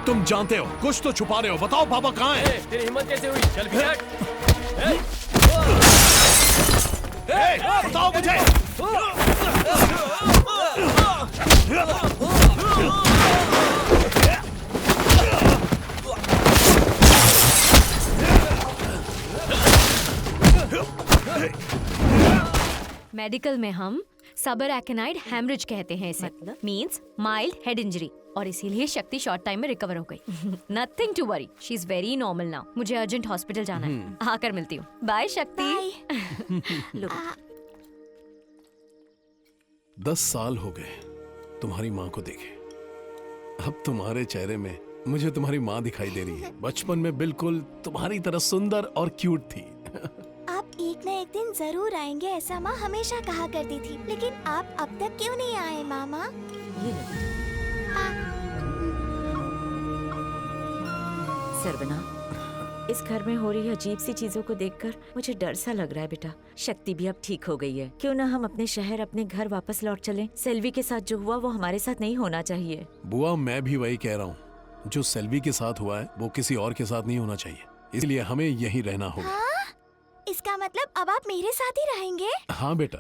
तुम जानते हो, कुछ तो छुपा रहे हो। बताओ पापा कहाँ है? तेरी हिम्मत कैसे हुई? चल भी हट। बताओ मुझे। मेडिकल में हम सबर एक्नाइड हेमरेज कहते हैं इसे। मतलब? मींस माइल्ड हेड इंजरी, और इसीलिए शक्ति शॉर्ट टाइम में रिकवर हो गई। Nothing to worry, she is very normal now. मुझे अर्जेंट हॉस्पिटल जाना है, आकर मिलती हूँ। बाय शक्ति। लो 10 साल हो गए तुम्हारी माँ को देखे। अब तुम्हारे चेहरे में मुझे तुम्हारी माँ दिखाई दे रही है। बचपन में बिल्कुल तुम्हारी तरह सुंदर और क्यूट थी। आप एक न एक दिन जरूर आएंगे, ऐसा माँ हमेशा कहा करती थी। लेकिन आप अब तक क्यों नहीं आए मामा? ये लो। सरवना, इस घर में हो रही अजीब सी चीजों को देखकर मुझे डर सा लग रहा है बेटा। शक्ति भी अब ठीक हो गई है, क्यों ना हम अपने शहर, अपने घर वापस लौट चलें। सेल्वी के साथ जो हुआ वो हमारे साथ नहीं होना चाहिए। बुआ, मैं भी वही कह रहा हूँ। जो सेल्वी के साथ हुआ है वो किसी और के साथ नहीं होना चाहिए, इसलिए हमें यहीं रहना होगा। हाँ? इसका मतलब अब आप मेरे साथ ही रहेंगे? हाँ बेटा।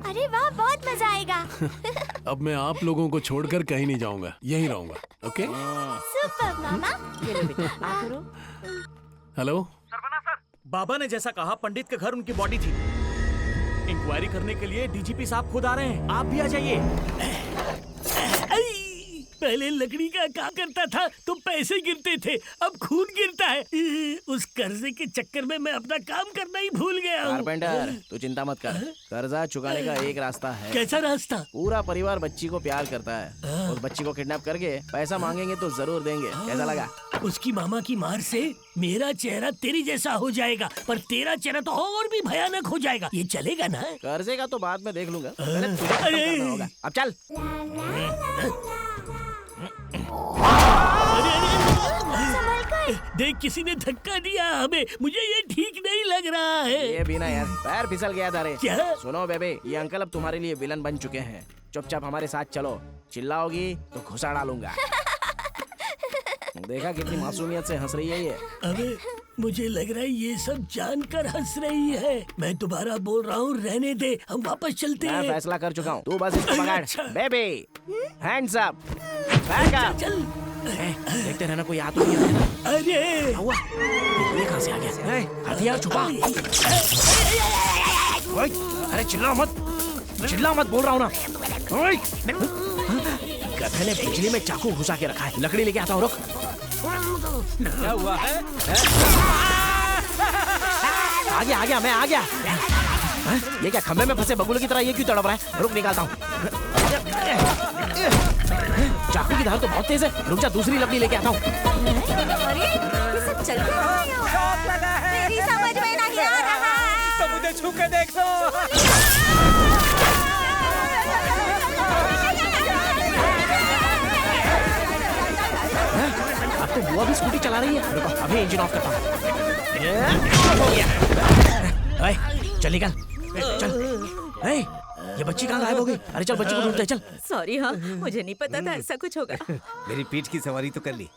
अरे वाह, बहुत मजा आएगा। अब मैं आप लोगों को छोड़कर कहीं नहीं जाऊंगा, यहीं रहूंगा। ओके? सुपर मामा। ये लो बेटा, आ करो। हेलो सरवना सर, बाबा ने जैसा कहा पंडित के घर उनकी बॉडी थी। इंक्वायरी करने के लिए डीजीपी साहब खुद आ रहे हैं, आप भी आ जाइए। पहले लकड़ी का क्या करता था तो पैसे गिरते थे, अब खून गिरता है। उस कर्जे के चक्कर में मैं अपना काम करना ही भूल गया हूँ। कारपेंटर, तू चिंता मत कर, कर्जा चुकाने का एक रास्ता है। कैसा रास्ता? पूरा परिवार बच्ची को प्यार करता है, उस बच्ची को किडनैप करके पैसा मांगेंगे तो जरूर देंगे। कैसा लगा? उसकी मामा की मार से मेरा चेहरा तेरी जैसा हो जाएगा, पर तेरा चेहरा तो और भी भयानक हो जाएगा। ये चलेगा ना? कर्जे का तो बाद में देख लूंगा, पहले तुझे खत्म करना होगा। अब चल। देख, किसी ने धक्का दिया हमें, मुझे ये ठीक नहीं लग रहा है। ये भी ना यार, पैर फिसल गया था रे। क्या? सुनो बेबे, ये अंकल अब तुम्हारे लिए विलन बन चुके हैं। चुपचाप हमारे साथ चलो, चिल्लाओगी तो घुसा डालूंगा। देखा कितनी मासूमियत से हंस रही है ये। अबे, मुझे लग रहा है ये सब जानकर हंस रही है। मैं दोबारा बोल रहा हूँ, रहने दे, हम वापस चलते हैं। मैं फैसला कर चुका हूँ, तू बस इसको पकड़। अच्छा। Baby, hands up, back up. चल। देखते रहना कोई आ तो नहीं रहा है। अरे हुआ, ये कहाँ से आ गया? हथियार छुपा। ओए, अरे चिल्ला मत बोल रहा हूँ ना। ओए, गधे ने बिजली में चाकू घुसा के रखा है। लकड़ी लेके आता हूँ, रुक। क्या हुआ है? आ गया, मैं आ गया। ये क्या खंबे में फंसे बबूल की तरह ये क्यों तड़प रहा है? रुक, निकालता हूँ। चाकू की धार तो बहुत तेज है। रुक जा, दूसरी लकड़ी लेके आता हूँ। अरे ये सब चल क्या रहा है? शॉक लगा है। मेरी समझ में नहीं आ रहा है। तो मुझे छू के देख लो। अब तो बुआ भी स्कूटी चला रही है। रुको, अभी इंजन ऑफ करता हूँ। चल निकल, चल। ये बच्ची कहाँ गायब हो गई? अरे चल, बच्ची को ढूंढते हैं, चल। सॉरी, हाँ मुझे नहीं पता था ऐसा कुछ होगा। मेरी पीठ की सवारी तो कर ली,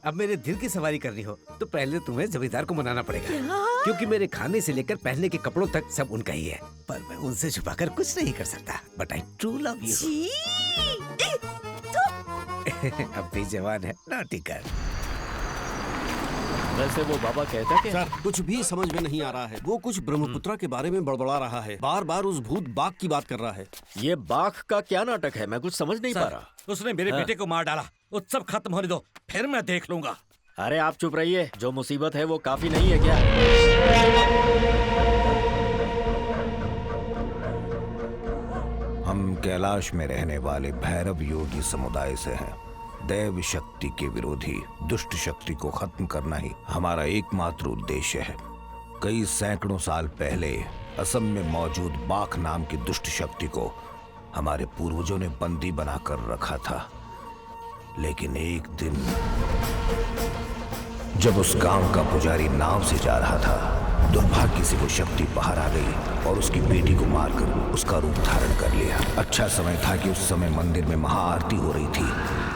अब मेरे दिल की सवारी करनी हो तो पहले तुम्हें जमींदार को मनाना पड़ेगा। क्योंकि मेरे खाने से लेकर पहनने के कपड़ों तक सब उनका ही है। पर मैं उनसे छुपाकर कुछ नहीं कर सकता। But I true love you. अब भी जवान है, नॉटी कर। वैसे वो बाबा कहता क्या? सर, कुछ भी समझ में नहीं आ रहा है। वो कुछ ब्रह्मपुत्रा के बारे में बड़बड़ा रहा है। बार बार उस भूत बाघ की बात कर रहा है। ये बाघ का क्या नाटक है? मैं कुछ समझ नहीं पा रहा। उसने मेरे बेटे को मार डाला। उत्सव खत्म होने दो, फिर मैं देख लूंगा। अरे आप चुप रहिए, जो मुसीबत है वो काफी नहीं है क्या? हम कैलाश में रहने वाले भैरव योगी समुदाय से हैं। दैव शक्ति के विरोधी दुष्ट शक्ति को खत्म करना ही हमारा एकमात्र उद्देश्य है। कई सैकड़ों साल पहले असम में मौजूद बाघ नाम की दुष्ट शक्ति को हमारे पूर्वजों ने बंदी बनाकर रखा था। लेकिन एक दिन जब उस गांव का पुजारी नाव से जा रहा था दुर्भाग्य से वो शक्ति बाहर आ गई और उसकी बेटी को मारकर उसका रूप धारण कर लिया। अच्छा समय था कि उस समय मंदिर में महाआरती हो रही थी,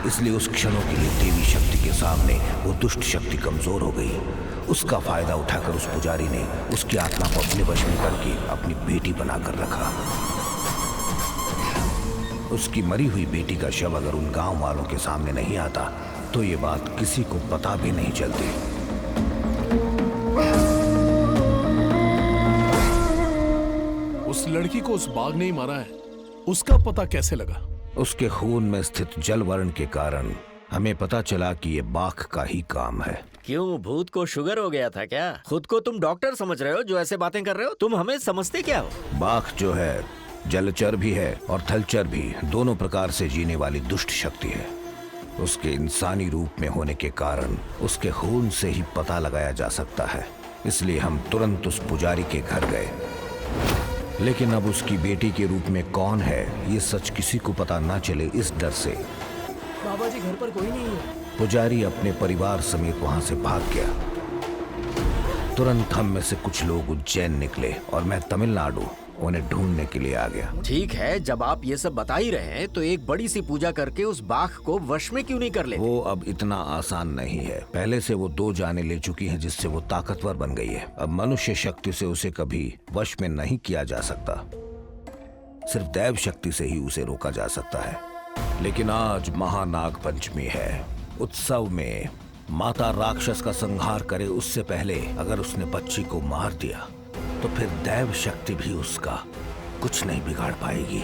इसलिए उस क्षणों के लिए देवी शक्ति के सामने वो दुष्ट शक्ति कमजोर हो गई। उसका फायदा उठाकर उस पुजारी ने उसकी आत्मा को अपने वश में करके अपनी बेटी बनाकर रखा। उसकी मरी हुई बेटी का शव अगर उन गांव वालों के सामने नहीं आता तो ये बात किसी को पता भी नहीं चलती। उस लड़की को उस बाघ ने ही मारा है, उसका पता कैसे लगा? उसके खून में स्थित जल वर्ण के कारण हमें पता चला कि ये बाघ का ही काम है। क्यों, भूत को शुगर हो गया था क्या? खुद को तुम डॉक्टर समझ रहे हो जो ऐसे बातें कर रहे हो? तुम हमें समझते क्या हो? बाघ जो है जलचर भी है और थलचर भी, दोनों प्रकार से जीने वाली दुष्ट शक्ति है। उसके इंसानी रूप में होने के कारण उसके खून से ही पता लगाया जा सकता है, इसलिए हम तुरंत उस पुजारी के घर गए। लेकिन अब उसकी बेटी के रूप में कौन है ये सच किसी को पता ना चले, इस डर से बाबा जी घर पर कोई नहीं है। पुजारी अपने परिवार समेत वहां से भाग गया। तुरंत हम में से कुछ लोग उज्जैन निकले और मैं तमिलनाडु उन्हें ढूंढने के लिए आ गया। ठीक है, जब आप ये सब बता ही रहे हैं तो एक बड़ी सी पूजा करके उस बाघ को वश में क्यों नहीं कर लेते? वो अब इतना आसान नहीं है। पहले से वो 2 जानें ले चुकी हैं जिससे वो ताकतवर बन गई है। अब मनुष्य शक्ति से उसे कभी वश में नहीं किया जा सकता, सिर्फ दैव शक्ति से ही उसे रोका जा सकता है। लेकिन आज महानाग पंचमी है। उत्सव में माता राक्षस का संहार करे उससे पहले अगर उसने बच्ची को मार दिया तो फिर दैव शक्ति भी उसका कुछ नहीं बिगाड़ पाएगी।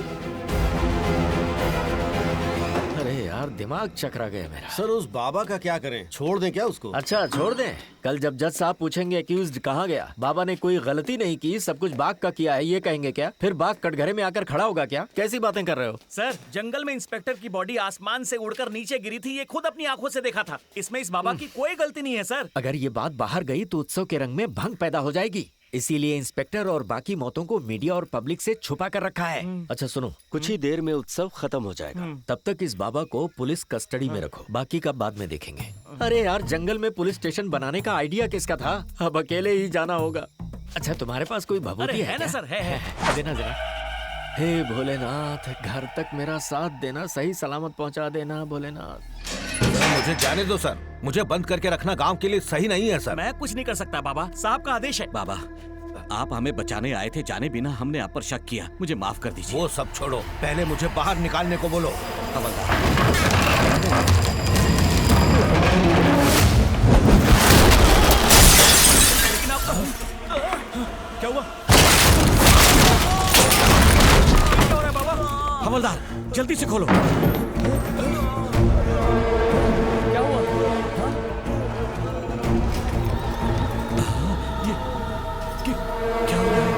अरे यार, दिमाग चकरा गया मेरा। सर उस बाबा का क्या करें? छोड़ दें क्या उसको? अच्छा, छोड़ दें। कल जब जज साहब पूछेंगे एक्यूज्ड कहाँ गया, बाबा ने कोई गलती नहीं की, सब कुछ बाघ का किया है, ये कहेंगे क्या? फिर बाघ कटघरे में आकर खड़ा होगा क्या? कैसी बातें कर रहे हो? सर, जंगल में इंस्पेक्टर की बॉडी आसमान से उड़कर नीचे गिरी थी, ये खुद अपनी आंखों से देखा था। इसमें इस बाबा की कोई गलती नहीं है सर। अगर ये बात बाहर गई तो उत्सव के रंग में भंग पैदा हो जाएगी, इसीलिए इंस्पेक्टर और बाकी मौतों को मीडिया और पब्लिक से छुपा कर रखा है। अच्छा सुनो, कुछ ही देर में उत्सव खत्म हो जाएगा, तब तक इस बाबा को पुलिस कस्टडी में रखो, बाकी का बाद में देखेंगे। अरे यार, जंगल में पुलिस स्टेशन बनाने का आइडिया किसका था? अब अकेले ही जाना होगा। अच्छा, तुम्हारे पास कोई भभूति है ना क्या? सर? है। देना जरा। हे भोलेनाथ, घर तक मेरा साथ देना, सही सलामत पहुंचा देना भोलेनाथ। मुझे जाने दो सर, मुझे बंद करके रखना गांव के लिए सही नहीं है सर। मैं कुछ नहीं कर सकता बाबा, साहब का आदेश है। बाबा, आप हमें बचाने आए थे, जाने बिना हमने आप पर शक किया, मुझे माफ कर दीजिए। वो सब छोड़ो, पहले मुझे बाहर निकालने को बोलो। क्या हुआ? क्या हो रहा है बाबा? हवलदार, जल्दी से खोलो। क्या हुआ? क्या हो रहा है?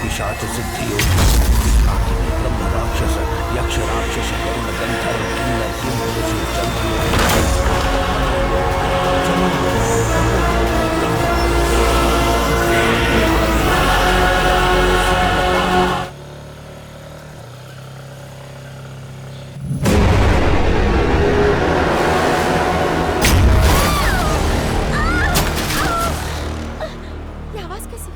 पिशाच सिद्धि ब्रह्म राक्षस यक्ष राक्षस करुण गंधर्व किन्नर किंपुरुष चंद्र। ये आवाज कैसी?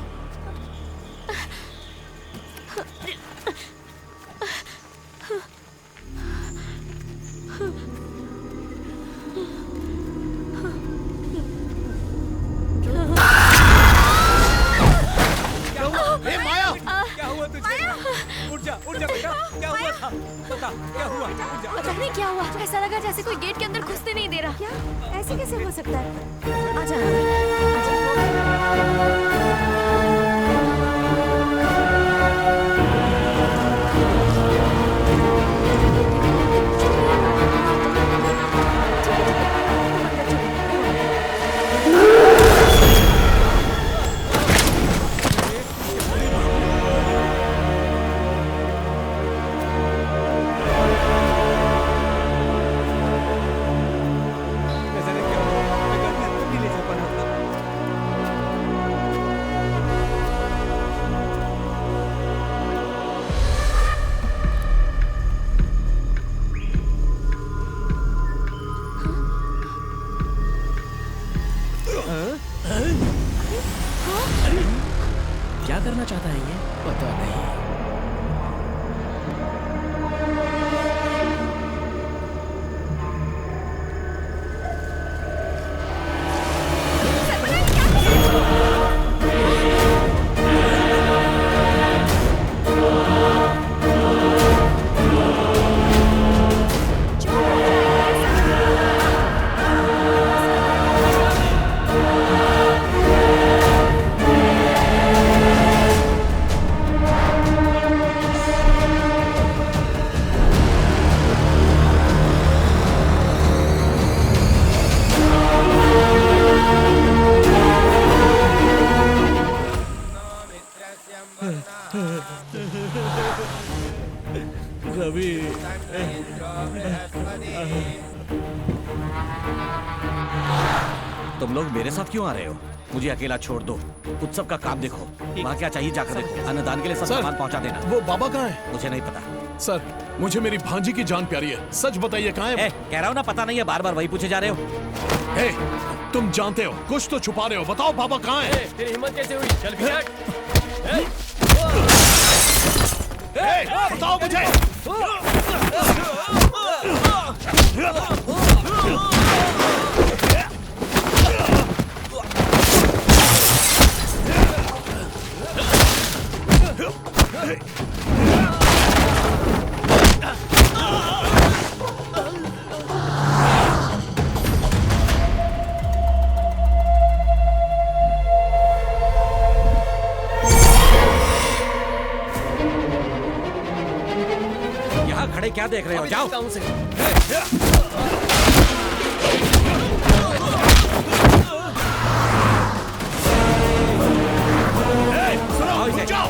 पता नहीं क्या हुआ, ऐसा लगा जैसे कोई गेट के अंदर घुसने नहीं दे रहा। क्या ऐसे कैसे हो सकता है? आजा, चाहता है ये? पता नहीं। रवि, तुम लोग मेरे साथ क्यों आ रहे हो? मुझे अकेला छोड़ दो। उत्सव का काम देखो। वहाँ क्या चाहिए जाकर देखो। अन्नदान के लिए सब सर, सामान पहुँचा देना। वो बाबा कहाँ है? मुझे नहीं पता। सर, मुझे मेरी भांजी की जान प्यारी है, सच बताइए कहाँ है? कह रहा हूँ ना, पता नहीं है, बार बार वही पूछे जा रहे हो। ए, तुम जानते हो, कुछ तो छुपा रहे हो, बताओ बाबा कहाँ है? तेरी हिम्मत कैसे हुई? चल बताओ मुझे। यहाँ खड़े क्या देख रहे हो? जाओ। सुनो, आओ इसे। जाओ।